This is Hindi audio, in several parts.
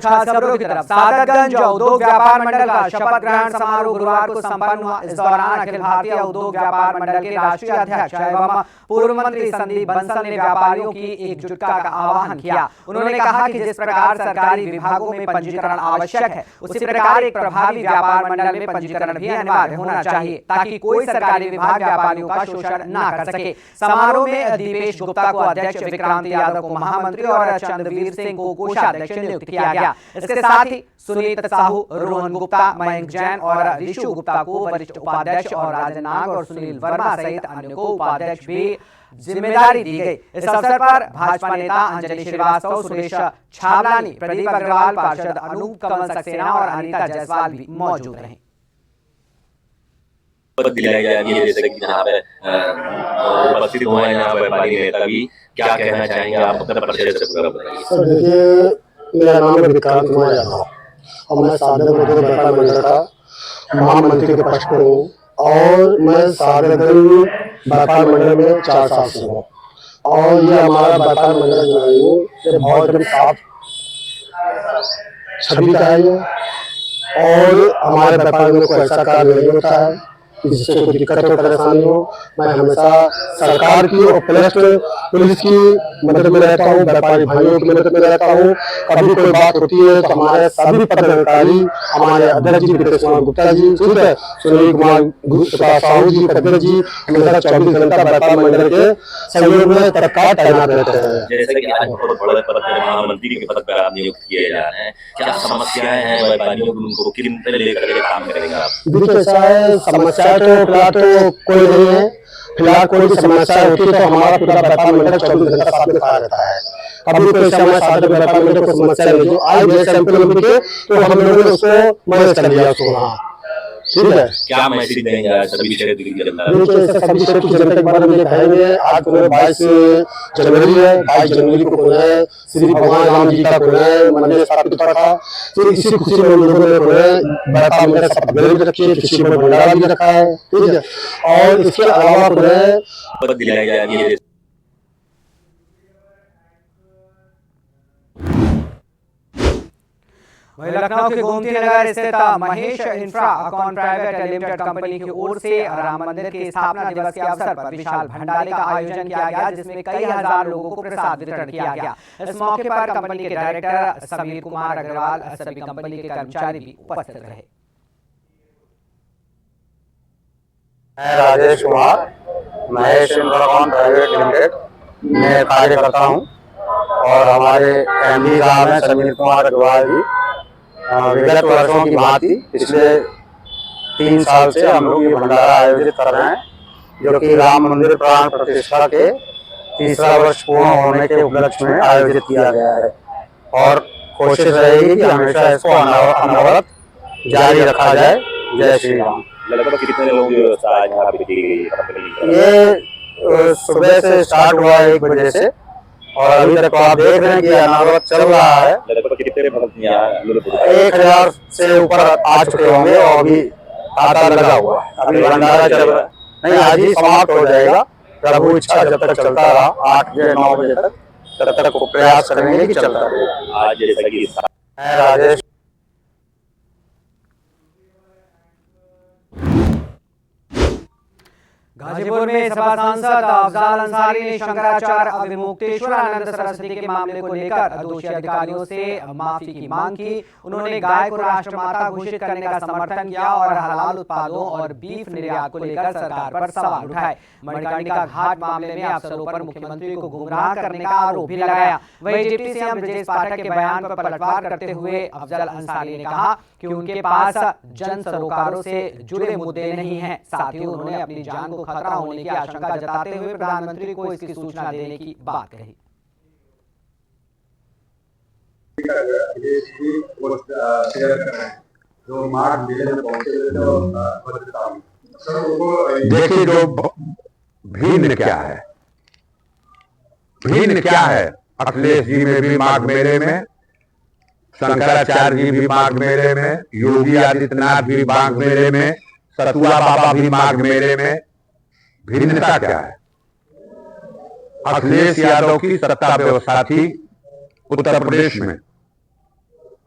कुछ खास खबरों की तरफ। सादतगंज उद्योग व्यापार मंडल का शपथ ग्रहण समारोह गुरुवार को संपन्न हुआ। इस दौरान अखिल भारतीय उद्योग व्यापार मंडल के राष्ट्रीय अध्यक्ष एवं पूर्व मंत्री संदीप बंसल ने व्यापारियों की एकजुटता का आह्वान किया। उन्होंने कहा कि जिस प्रकार सरकारी विभागों में पंजीकरण आवश्यक है, उसी प्रकार एक प्रभावी व्यापार मंडल में पंजीकरण भी अनिवार्य होना चाहिए, ताकि कोई सरकारी विभाग व्यापारियों का शोषण न कर सके। समारोह में दीपेश गुप्ता को अध्यक्ष, विक्रांत यादव को महामंत्री और चंद्रवीर सिंह को कोषाध्यक्ष नियुक्त किया गया। इसके साथ ही सुनीत साहू, रोहन गुप्ता, मयंक जैन और ऋषु गुप्ता को वरिष्ठ उपाध्यक्ष और राजनाग और सुनील वर्मा सहित अन्य को उपाध्यक्ष भी जिम्मेदारी दी गई। इस अवसर पर भाजपा नेता अंजलि श्रीवास्तव, सुरेश छाबलानी, प्रदीप अग्रवाल, पार्षद अनूप कमल सक्सेना और अनीता जायसवाल भी मौजूद रहे। जैसे कि यहाँ पे उपस्थित हुए हैं यहाँ व्यापारी नेता भी, क्या कहना चाहेंगे आप अपने परिचय से पूरा बताइए। सर देखिए, मेरा नाम है विक्रांत यादव और मैं सादतगंज उद्योग व्यापार मंडल का महामंत्री के पक्ष पर हूँ और मैं सादतगंज व्यापार मंडल में 4 साल से हूँ और ये हमारा व्यापार मंडल जो है ये बहुत साफ छवि का है और हमारे व्यापार में कोई ऐसा कार्य नहीं होता है जिससे कोई दिक्कत हो, परेशानी हो। मैं हमेशा सरकार की और पुलिस की मदद में रहता हूँ, व्यापारी भाइयों की मदद में रहता हूँ। कभी कोई बात होती है तो हमारे सभी पदाधिकारी, हमारे अध्यक्ष जी दीपेश कुमार गुप्ता जी, ठीक है, सुनील कुमार साहू जी, अध्यक्ष जी, हमेशा 24 घंटा व्यापार मंडल के सहयोग में तत्काल तैनात रहते हैं। जैसे कि आज बहुत बड़े पद पर महामंत्री के पद पर आप नियुक्त किए जा रहे हैं, क्या समस्याएं हैं व्यापारियों को, उनको किन तरह लेकर काम करेंगे आप? देखिए ऐसा है, समस्या तो फिलहाल तो कोई नहीं है। फिलहाल कोई भी समस्या होती है तो हमारा पूरा व्यापार मंडल 24 घंटा साथ में खड़ा रहता है। कभी कोई समय साथ में व्यापार मंडल को समस्या नहीं हो आज मेरे सैंपल में के तो हम लोगों ने उसको मैनेज कर लिया उसको। हाँ ठीक है। क्या मैसेज देंगे आज सभी क्षेत्र की जनता? सभी क्षेत्र की जनता के बारे में कहेंगे। आज 22 जनवरी है, 22 जनवरी को श्री भगवान राम जी का मंदिर स्थापित हुआ था। फिर इसी खुशी में लोगों ने व्यापार मंडल शपथ ग्रहण रखी है, किसी में भंडारा भी रखा है, ठीक है। और इसके अलावा दिलाया जाएगी। वहीं लखनऊ के गोमती नगर स्थित Mahesh infra account private limited company की ओर से राम मंदिर के स्थापना दिवस के अवसर पर विशाल भंडारे का आयोजन किया गया, जिसमें कई हजार लोगों को प्रसाद वितरण किया गया। इस मौके पर कंपनी के डायरेक्टर समीर कुमार अग्रवाल, सभी कंपनी के कर्मचारी भी उपस्थित रहे। मैं Rajesh Kumar Mahesh infra account private limited में कार्य करता हूँ और हमारे एमडी साहब हैं समीर कुमार अग्रवाल जी। विगत वर्षों की भांति पिछले 3 साल से हम लोग ये भंडारा आयोजित कर रहे हैं, जो कि राम मंदिर प्राण प्रतिष्ठा के 3रा वर्ष पूर्ण होने के उपलक्ष्य में आयोजित किया गया है और कोशिश रहेगी कि हमेशा इसको अनवरत जारी रखा जाए। जय श्री राम। लगभग कितने लोगों की व्यवस्था यहाँ पे की गई है? ये सुबह से स्टार्ट हुआ 1 बजे से और अभी तक तो आप देख रहे हैं कि अनावरत चल रहा है। 1000 से ऊपर आ चुके होंगे और अभी तांता लगा हुआ है। अभी भंडारा चल रहा है, नहीं आज ही समाप्त हो जाएगा। प्रभु इच्छा जब तक चलता रहा 8 या 9 बजे तक, तब तक प्रयास करेंगे कि चलता रहे। आज जैसा कि मैं राजेश गाजीपुर में सपा सांसद अफजाल अंसारी ने शंकराचार्य अविमुक्तेश्वरानंद सरस्वती के मामले को लेकर दोषी अधिकारियों से माफी की मांग की। उन्होंने गाय को राष्ट्रमाता घोषित करने का समर्थन किया और हलाल उत्पादों और बीफ निर्यात को लेकर सरकार पर सवाल उठाए। मणिकर्णिका घाट मामले में अफसरों पर मुख्यमंत्री को गुमराह करने का आरोप भी लगाया। वहीं डिप्टी सीएम ब्रजेश पाठक के बयान पर पलटवार करते हुए अफजल अंसारी ने कहा कि उनके पास जन सरोकारों से जुड़े मुद्दे नहीं हैं। साथ ही उन्होंने अपनी जान को खतरा होने की आशंका जताते हुए प्रधानमंत्री को इसकी सूचना देने की बात कही। देखिए जो भिन्न क्या है, भिन्न क्या है। अखिलेश जी में भी माघ मेले में, शंकराचार्य जी भी माघ मेले में, योगी आदित्यनाथ भी माघ मेले में, सतुआ बाबा भी माघ मेले में। भिन्नता क्या है? अखिलेश यादव की सत्ता व्यवस्था थी उत्तर प्रदेश में,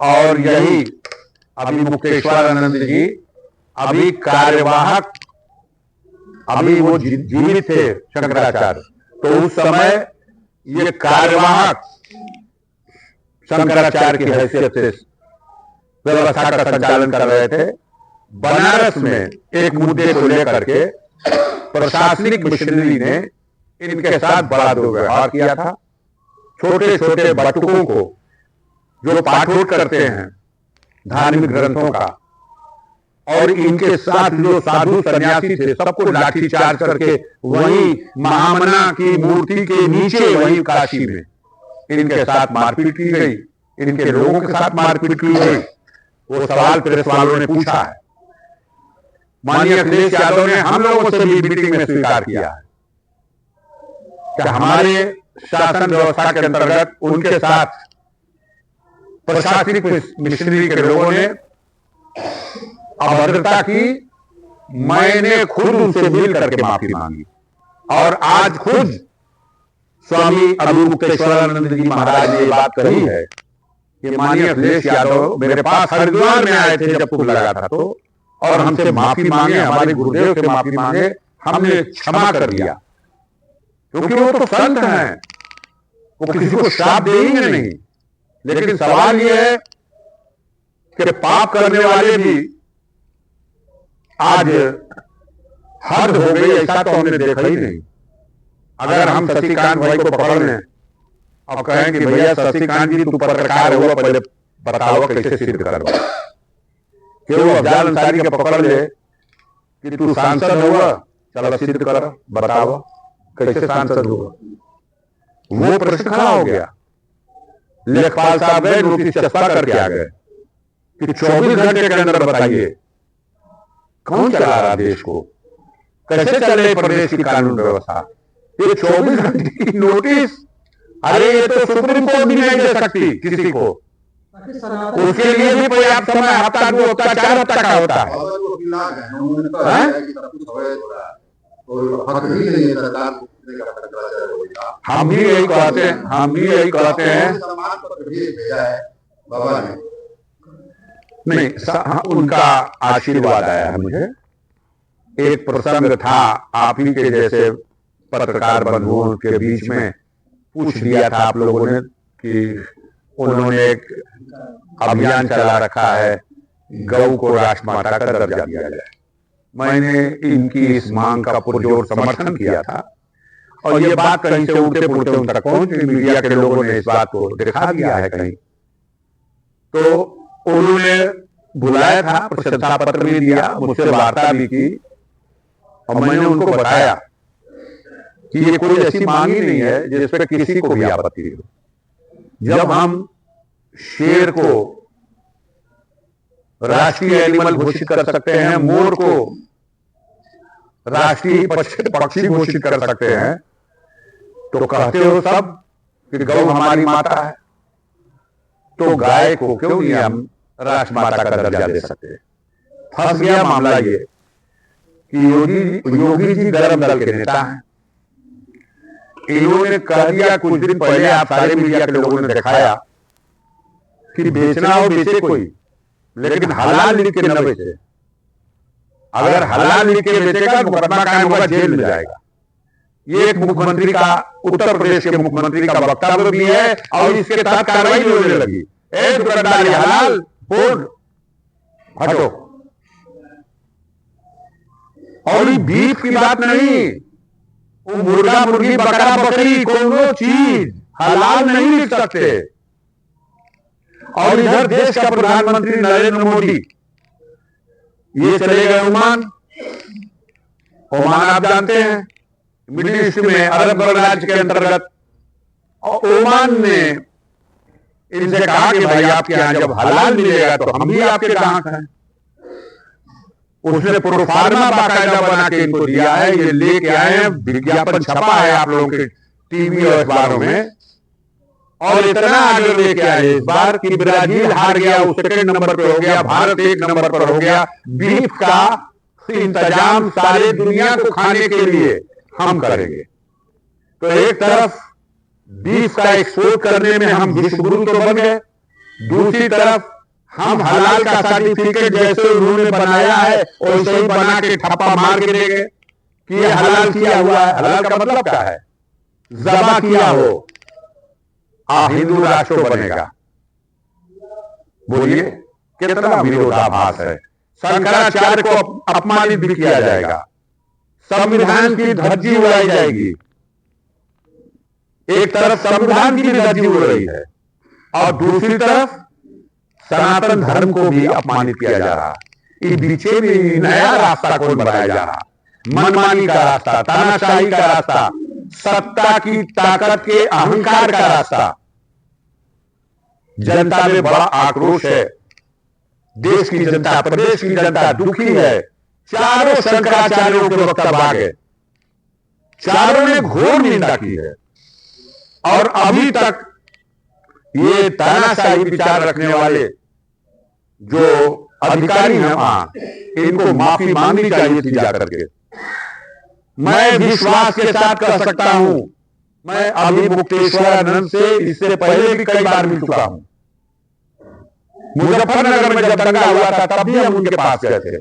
और यही अभी मुक्तेश्वरानंद जी अभी कार्यवाहक, अभी वो जीवित थे शंकराचार्य, तो उस समय ये कार्यवाहक शंकराचार्य की हैसियत से व्यवस्था का संचालन कर रहे थे। बनारस में एक मुद्दे को लेकर के प्रशासनिक मिशनरी ने इनके साथ बड़ा दुर्व्यवहार किया था। छोटे छोटे बटुकों को जो पाठोट करते हैं धार्मिक ग्रंथों का, और इनके साथ जो साधु सन्यासी थे सबको लाठीचार्ज करके वहीं महामना की मूर्ति के नीचे, वहीं काशी में इनके साथ मारपीट की गई, इनके लोगों के साथ मारपीट की गई। वो सवाल प्रेस वालों ने पूछा है। माननीय अखिलेश यादव ने हम लोगों से भी मीटिंग में स्वीकार किया है कि हमारे शासन व्यवस्था के अंतर्गत उनके साथ प्रशासनिक मिशनरी के लोगों ने अभद्रता की। मैंने खुद उनसे मिल करके माफी मांगी, और आज खुद स्वामी अभिमुक्तेश्वरानंद जी महाराज ने ये बात कही है कि माननीय अखिलेश यादव मेरे पास हरिद्वार में आए थे जब कुंभ लगा था, तो और हमसे माफी मांगे, हमारे गुरुदेव से माफी मांगे, हमने क्षमा कर दिया, क्योंकि वो तो संत हैं, वो किसी को श्राप देंगे नहीं। लेकिन सवाल ये है कि पाप करने वाले भी आज हद हो गई, ऐसा तो हमने देखा ही नहीं। अगर हम शशिकांत भाई को पकड़ लें और कहें कि भैया शशिकांत जी तू पत्रकार हुआ, पहले बताओ कैसे सिद्ध करो, कि वो अफजाल अंसारी के पकड़ ले कि तू सांसद हुआ, चलो सिद्ध कर, बताओ कैसे सांसद हुआ। वो प्रश्न खड़ा हो गया। लेखपाल साहब गए, नोटिस चस्पा करके आ गए कि 24 घंटे के अंदर बताइए कौन चला रहा देश को, कैसे चले प्रदेश की कानून व्यवस्था। ये 24 घंटे की नोटिस, अरे ये तो सुप्रीम कोर्ट भी नहीं दे सकती किसी को, उसके लिए भी पर्याप्त समय हफ्ता 2 हफ्ता 4 हफ्ता का होता है। हम भी यही कहते हैं, नहीं उनका आशीर्वाद आया है मुझे। एक प्रसंग था, आप ही के जैसे पत्रकार बंधुओं के बीच में पूछ दिया था आप लोगों ने कि उन्होंने एक अभियान चला रखा है गौ को राष्ट्रमाता का दर्जा दिया जाए। मैंने इनकी इस मांग का पुरजोर समर्थन किया था, और ये बात कहीं से उड़ते पुड़ते उन तक पहुंच, मीडिया के लोगों ने इस बात को दिखा दिया है कहीं। तो उन्होंने बुलाया था, प्रशंसा पत्र भी दिया, मुझसे वार्ता भी की, और मैंने उनको बताया कि ये कोई ऐसी मांग ही नहीं है जिस पर किसी को भी आपत्ति हो। जब हम शेर को राष्ट्रीय एनिमल घोषित कर सकते हैं, मोर को राष्ट्रीय पक्षी घोषित कर सकते हैं, तो कहते हो सब कि गौ हमारी माता है, तो गाय को क्यों नहीं हम राष्ट्रमाता का दर्जा दे सकते। फंस गया मामला ये कि योगी जी गरम दल के नेता हैं। इन्होंने कह दिया कुछ दिन पहले, आप सारे मीडिया के लोगों ने दिखाया कि बेचना हो बेचे कोई, लेकिन हलाल लिख के न बेचे। अगर हलाल लिख के बेचेगा मुकदमा कायम होगा, जेल में जाएगा। ये एक मुख्यमंत्री का, उत्तर प्रदेश के मुख्यमंत्री का वक्तव्य भी है, और इसके तहत कार्रवाई भी होने लगी। एक दुकानदार हलाल बोर्ड हटो। और ये बीफ की बात नहीं, वो मुर्गा मुर्गी बकरा बकरी कोनो चीज हलाल नहीं लिख सकते। और इधर देश का प्रधानमंत्री नरेंद्र मोदी ये चले गए ओमान। ओमान आप जानते हैं मिडिल ईस्ट में, अरब गणराज्य के अंतर्गत। और ओमान ने इनसे कहा कि भाई आपके यहां जब हलाल मिलेगा तो हम भी आपके ग्राहक हैं। उसने प्रोफार्मा बाकायदा बना के इनको दिया है, ये लेके आए हैं, विज्ञापन छपा है आप लोगों के टीवी और अखबारों में। और इतना आगे लेके आए इस बार कि ब्राजील हार गया, वो सेकंड नंबर पे हो गया, भारत 1 नंबर पर हो गया। बीफ का इंतजाम सारे दुनिया को खाने के लिए हम करेंगे। तो एक तरफ बीफ का एक्सपोर्ट करने में हम विश्व गुरु तो बन गए, दूसरी तरफ हम हलाल का सर्टिफिकेट जैसे उन्होंने बनाया है वैसे ही बना के ठप्पा मार के देंगे कि ये हलाल किया हुआ है। हलाल का मतलब क्या है? ज़बा किया हो, हिंदू राष्ट्र बनेगा। बोलिए कितना विरोधाभास है। शंकराचार्य को अपमानित भी किया जाएगा, संविधान की धज्जी उड़ाई जाएगी। एक तरफ संविधान की भी धज्जी उड़ रही है और दूसरी तरफ सनातन धर्म को भी अपमानित किया जा रहा है। इस बीचे में नया रास्ता कौन बनाया जा रहा? मनमानी का रास्ता, तानाशाही का रास्ता, सत्ता की ताकत के अहंकार का रास्ता। जनता में बड़ा आक्रोश है। देश की जनता, प्रदेश की जनता दुखी है। चारों शंकराचार्यों के वक्तव्य आ गए, चारों ने घोर निंदा की है और अभी तक ये तानाशाही विचार रखने वाले जो अधिकारी हैं वहां, इनको माफी मांगनी चाहिए थी जाकर के। मैं विश्वास के साथ कह सकता हूं, मैं अभी मुक्तेश्वरानंद से इससे पहले भी कई बार मिल चुका हूं। मुजफ्फरनगर में जब दंगा हुआ था तब भी हम उनके पास गए थे।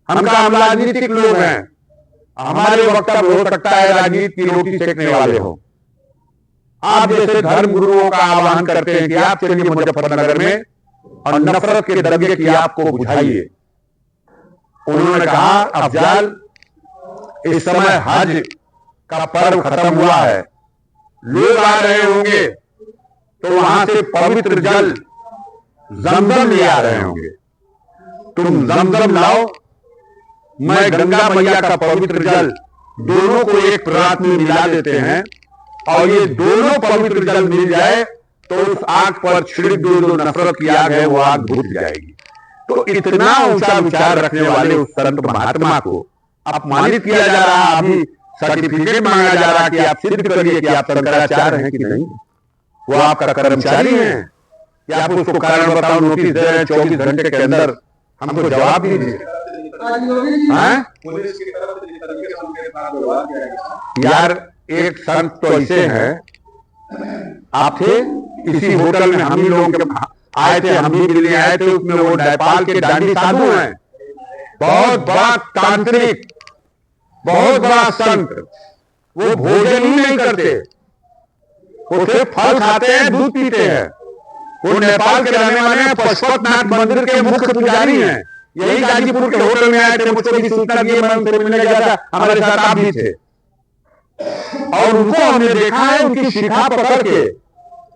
हम हम राजनीतिक लोग हैं, हमारे वक्तव्य हो सकता है राजनीति की रोटी सेकने वाले हो। आप जैसे धर्म गुरुओं का आह्वान करते हैं कि आप चलिए मुजफ्फरनगर में और नफरत के दंगे की आपको बुझाइए। उन्होंने कहा अफजाल, इस समय हज का पर्व खत्म हुआ है, लोग आ रहे होंगे तो वहां से पवित्र जल जमजम ले आ रहे होंगे। तुम जमजम लाओ, मैं गंगा मैया का पवित्र जल, दोनों को एक परात में मिला देते हैं और ये दोनों पवित्र जल मिल जाए तो उस आग पर छिड़क दो जो नफरत की आग है, वो आग बुझ जाएगी। तो इतना ऊंचा विचार रखने वाले उस संत महात्मा को अपमानित किया जा रहा। अभी सर्टिफिकेट मांगा जा रहा कि आप सिद्ध करिए कि आप शंकराचार्य हैं कि नहीं। वो आपका कर्मचारी है या आप उसको कारण बताओ, नोटिस दे रहे हैं 24 घंटे के अंदर हमको जवाब दीजिए। यार एक संत तो ऐसे हैं, आप थे इसी होटल में, हम ही लोग आए थे, हम ही मिलने आए थे। उसमें वो नेपाल के दांडी साधु हैं, बहुत बड़ा तांत्रिक, बहुत बड़ा संत। वो भोजन ही नहीं करते, वो सिर्फ फल खाते हैं, दूध पीते हैं। वो नेपाल के रहने वाले पशुपतनाथ मंदिर के मुख्य पुजारी हैं। यही गाजीपुर के होटल में आए थे, मुझको भी सूचना दी, मैं उनसे मिलने गया था, हमारे साथ आप भी थे। और उनको हमने देखा है उनकी शिखा पकड़ के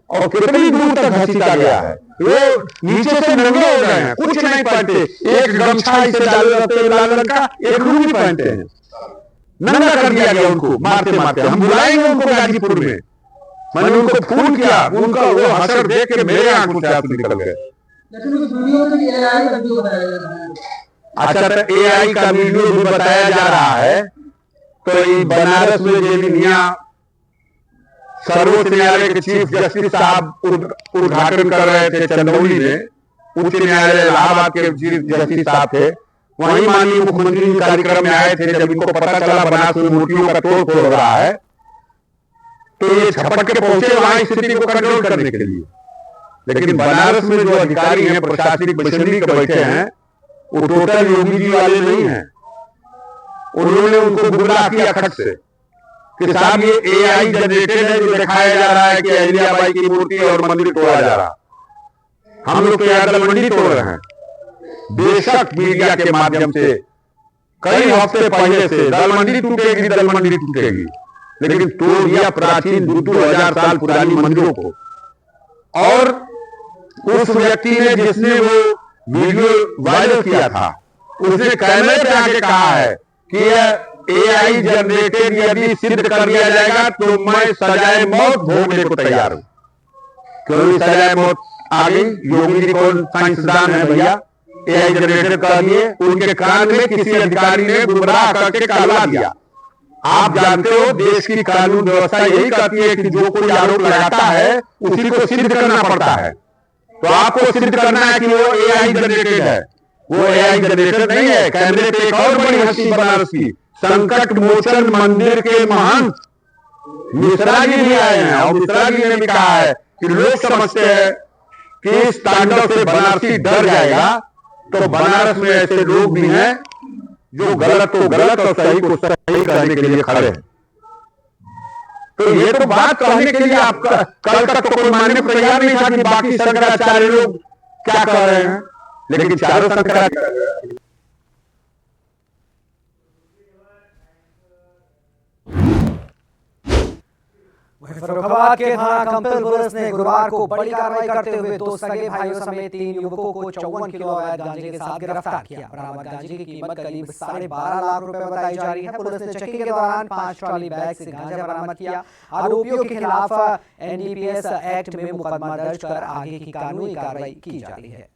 और कितनी दूर तक घसीटा गया है। वो नीचे से नंगे हो गए हैं, कुछ नहीं पहनते, एक गमछा इसे डाल रहते लाल रंग का, एक लुंगी पहनते हैं। नंगा कर दिया गया उनको मारते मारते। हम बुलाएंगे उनको गाजीपुर में। मैंने उनको फोन किया, उनका वो हसर देख के मेरे आंखों से आंसू निकल गए। अच्छा, तो एआई का वीडियो भी बताया जा रहा है। तो बनारस में जो सर्वोच्च न्यायालय के चीफ जस्टिस साहब उद्घाटन कर रहे थे चंदौली में, उच्च न्यायालय इलाहाबाद के चीफ जस्टिस साहब थे, वहीं माननीय मुख्यमंत्री कार्यक्रम में आए थे। जब इनको पता चला बनारस में मूर्तियों का तोड़ फोड़ रहा है तो ये झपट के पहुंचे वहां स्थिति को कंट्रोल करने के लिए। लेकिन बनारस में जो अधिकारी हैं, प्रशासनिक मशीनरी के बैठे हैं, वो टोटल योगी जी वाले नहीं हैं। उन्होंने उनको गुमराह किया खट से कि साहब ये एआई जनरेटेड है जो दिखाया जा रहा है कि अहिल्याबाई की मूर्ति और मंदिर तोड़ा जा रहा। हम लोग तो यहाँ दलमंडी तोड़ रहे हैं। बेशक मीडिया के माध्यम से कई हफ्ते पहले से दलमंडी टूटेगी, लेकिन तोड़ दिया प्राचीन 2000 साल पुरानी मंदिरों को। और उस व्यक्ति ने जिसने वो वीडियो वायरल किया था, उसने कैमरे पे आके कहा है कि एआई जनरेटेड यदि सिद्ध कर दिया जाएगा तो मैं सजाए मौत भोगने को तैयार हूं। क्यों सजाए मौत आ गई? योगी जी कौन साइंसदान है भैया? एआई जनरेटेड कर दिए, उनके कान में किसी अधिकारी ने गुमराह करके कहला दिया। आप जानते हो देश की कानून व्यवस्था यही कहती है कि जो कोई आरोप लगाता है उसी को सिद्ध करना पड़ता है। तो आपको सिद्ध करना है कि वो एआई जनरेटेड है। वो एआई जनरेटेड नहीं है। कैमरे पे एक और बड़ी हस्ती बनारस की, संकट मोचन मंदिर के महंत मिश्रा जी भी आए हैं और मिश्रा जी ने भी कहा है कि लोग समझते हैं कि इस तांडव से बनारसी डर जाएगा, तो बनारस में ऐसे लोग भी हैं जो गलत को गलत और सही को सही करने के लिए खड़े हैं। तो ये तो बात कहने के लिए आपका कल तक तो कोई मानने को तैयार नहीं था कि बाकी शंकराचार्य लोग क्या कह रहे हैं, लेकिन चारों शंकराचार्य फर्रुखाबाद के थाना कंपल पुलिस ने गुरुवार को बड़ी कार्रवाई करते हुए 2 सगे भाइयों समेत 3 युवकों को 54 किलो अवैध गांजे के साथ गिरफ्तार किया। बरामद गांजे की कीमत करीब 12.5 लाख रुपए बताई जा रही है। पुलिस ने चेकिंग के दौरान 5 ट्रॉली बैग से गांजा बरामद किया। आरोपियों के खिलाफ एनडीपीएस एक्ट में मुकदमा दर्ज कर आगे की कानूनी कार्रवाई की जा रही है।